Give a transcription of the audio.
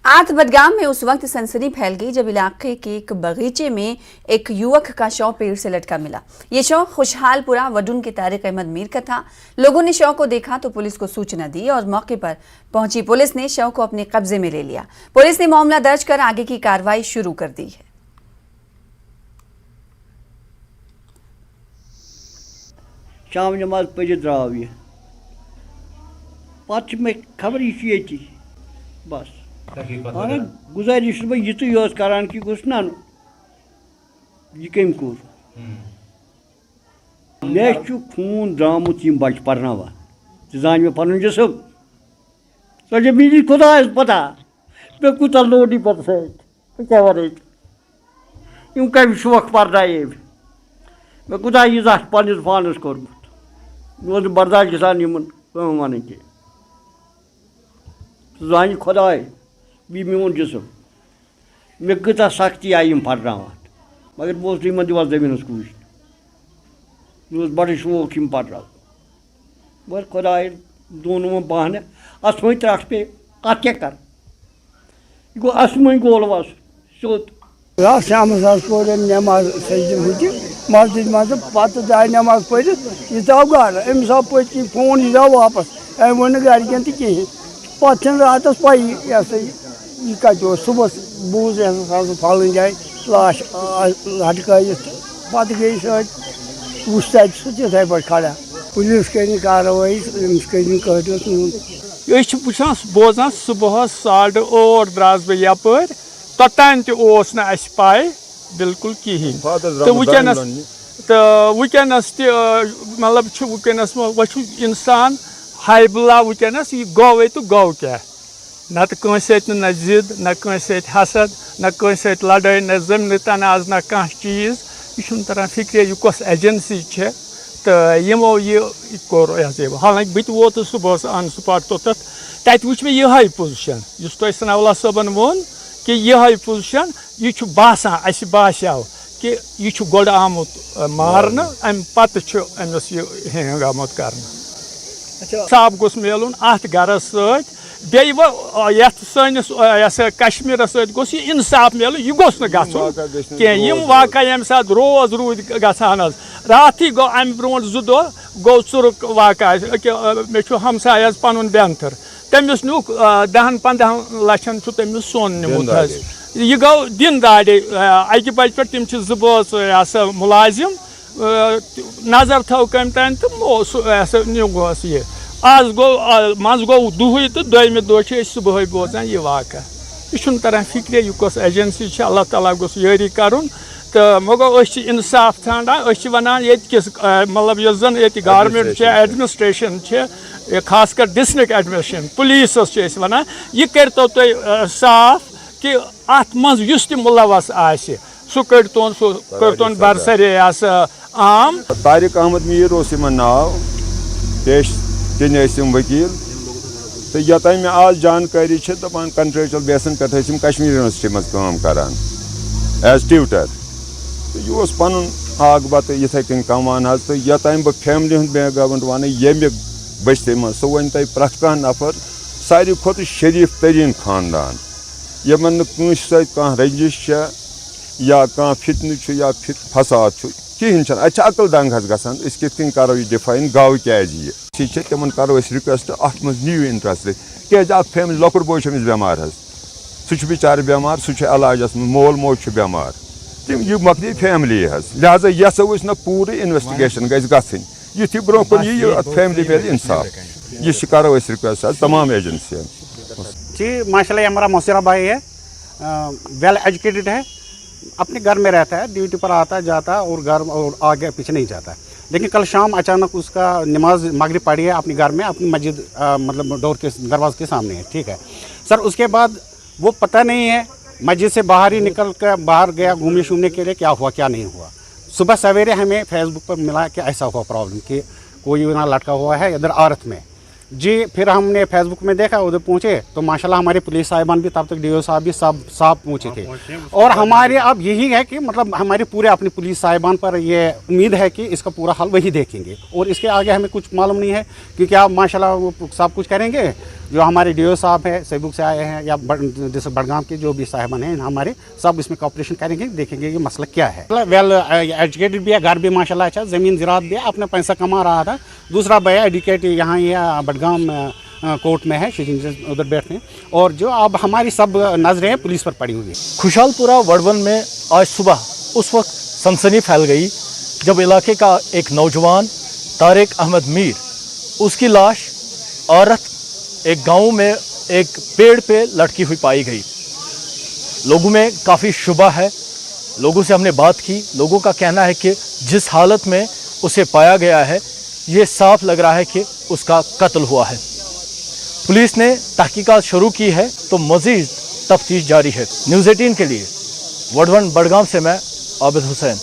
आरथ बुद्गम में उस वक्त सनसनी फैल गई जब इलाके के एक बगीचे में एक युवक का शव पेड़ से लटका मिला। ये शव खुशहालपुरा वडून के तारिक अहमद मीर का था। लोगों ने शव को देखा तो पुलिस को सूचना दी और मौके पर पहुंची पुलिस ने शव को अपने कब्जे में ले लिया। पुलिस ने मामला दर्ज कर आगे की कार्रवाई शुरू कर दी है। शाम नमाज पढ़ द्राव ये पत में खबर ये बस गुजारिश मैं ये करान कि गुस ना यह कम कोर मे खून द्रामुत बच पर्नावा जान मे पन जिसम सो मेरी खुदा पता मे कूत लोड पे क्या वन कम शौक पर्नाए मे कूत इजा पन्नस पानस कोर्मुत मे बर्दाश्त गसान वन की जान खुदाए बी मोन जिसम मे कता सख्ती आई पर्नावान मगर बस दिवान जमीन कूच मे बड़ शौक पर्न मगर खुदाए दोन बहाने असम त्रट पे अत क्या कर गो असम गोल वस सोत शाम पे नमाज मस्जिद मज पत जाए नमाज पढ़ यह आव घर अमिस आव पी फोन यह आव वापस अम वो गरकन तहन पे रात पाई यह सा यह कत सुबह बूज फलन जाए लाश लटक पत गई वुच तथे पे खड़ा पुलिस कर कार्रवाई कर बोजान सुबह 8:30 द्रास बह यपर तोतान तस पाई बिल्कुल कहें तो वनस मतलब वनस वो इंसान हाइबला वनस यह गौ तो गौ क्या न तो न जिद न हसद न लड़ाई न जमीन तनाज न कह चीज़ यह तरह फिक्र यह कस एजेंसी है तो यमो यह कोर हालांकि बत वोतुस सुबह ऑन स्पॉट तोत तत वुच मे यह पोजिशन इस तुम सनाउल्ला सबन वोन कि यह पोजिशन यह बासान अस बास्याव कि यह गोड़ आमुत मारन अम पत अमिस हैंग आमुत कर साफ गोस मिलुन अत गरस सत सनिस कश्मीर सत इंसाफ मिलुन यह गोस न वाक़ यम साथ रोज रूद गसान रात ही गो अम ब्रो 2 दो गो चुरुक वाक़ मे हमसाय पन बेंथर तमिस नुक 10-15 लक्षन तमिस सोन निमुत यह गो दिन दाड़े अकि बज पे तम 2 बस मुलाजिम नजर थो कम तान तो नुगस यह आज गो मज गो दुह तो दोमे दह सुबह बोजान यह वाक़ यह तरह फिक्र यह कस एजेंसी अल्लाह ताला गोस यारी करन तो मगर इंसाफ ठान वनान किस मतलब जन ये गवर्नमेंट एडमिनिस्ट्रेशन खास कर डिस्ट्रिक्ट एडमिनिस्ट्रेशन पुलिस वनान यह करतो तुम साफ कि अत मज मुलवस सह करतोन बरसरे आम। तारिक अहमद मीर नाव पेश दिन वकील तो योतान मे आज जानकारी दपान कंट्रेक्चुअल बेसन पे कश्मीर यूनिवर्सिटी मज करान एज ट्यूटर तो यह पन आग बत इथे कन कमान तो योतान बह फैमिली हूँ बैकग्राउंड वन ये बस्ती मज सह वन तह प्रथ कह नफर सारी खुद शरीफ तरीन खानदान यमन कह रंजिश या कह फितन या फसाद कहें अच्छे अकल दंग गसान कित करो यह डिफाइन गव क्या तमन करो रिक्वेस्ट अत मज नीव इंटरेस्ट क्या फैमिली लकुर बोई बेमार सह बिचार बेमार सह इलाजस मोल मोज बेमार तम यह मकदी फैमिली लिहाजा यह ना पूरे इन्वेस्टिगेशन गई युथ ब्रो कुन फैमिली मिल इंसाफ यह करो रिक्वेस्ट तमाम एजेंसी जी माशाल्लाह हमारा मौसरा भाई है वेल एजुकेटेड है अपने घर में रहता है ड्यूटी पर आता जाता और घर और आगे पीछे नहीं जाता लेकिन कल शाम अचानक उसका नमाज मगरिब पढ़ी है अपने घर में अपनी मस्जिद मतलब डोर के दरवाजे के सामने है ठीक है सर। उसके बाद वो पता नहीं है मस्जिद से बाहर ही निकल कर बाहर गया घूमने शूमने के लिए क्या हुआ क्या नहीं हुआ। सुबह सवेरे हमें फेसबुक पर मिला कि ऐसा हुआ प्रॉब्लम कि कोई यहाँ लटका हुआ है इधर आरथ में जी। फिर हमने फेसबुक में देखा उधर पहुँचे तो माशाल्लाह हमारे पुलिस साहिबान भी तब तक डीओ साहब भी सब पहुँचे थे और हमारे अब यही है कि मतलब हमारे पूरे अपनी पुलिस साहिबान पर ये उम्मीद है कि इसका पूरा हल वही देखेंगे और इसके आगे हमें कुछ मालूम नहीं है क्योंकि आप माशाल्लाह वो सब कुछ करेंगे जो हमारे डीओ साहब है सेबुक से आए हैं या जैसे बडगाम के जो भी साहिबान हैं हमारे सब इसमें कॉपरेशन करेंगे, देखेंगे कि मसला क्या है। वेल एजुकेटेड भी है, घर भी माशाल्लाह अच्छा, ज़मीन ज़रात भी है, अपना पैसा कमा रहा था। दूसरा भैया एडुकेट यहाँ ये बडगाम कोर्ट में है, उधर बैठते हैं। और जो अब हमारी सब नजरें पुलिस पर पड़ी हुई है। खुशहालपुरा वडवन में आज सुबह उस वक्त सनसनी फैल गई जब इलाके का एक नौजवान तारिक अहमद मीर, उसकी लाश आरथ एक गांव में एक पेड़ पे लटकी हुई पाई गई। लोगों में काफ़ी शुबा है। लोगों से हमने बात की, लोगों का कहना है कि जिस हालत में उसे पाया गया है ये साफ लग रहा है कि उसका कत्ल हुआ है। पुलिस ने तहकीकात शुरू की है तो मज़ीद तफ्तीश जारी है। न्यूज़ 18 के लिए वडवन बडगाम से मैं आबिद हुसैन।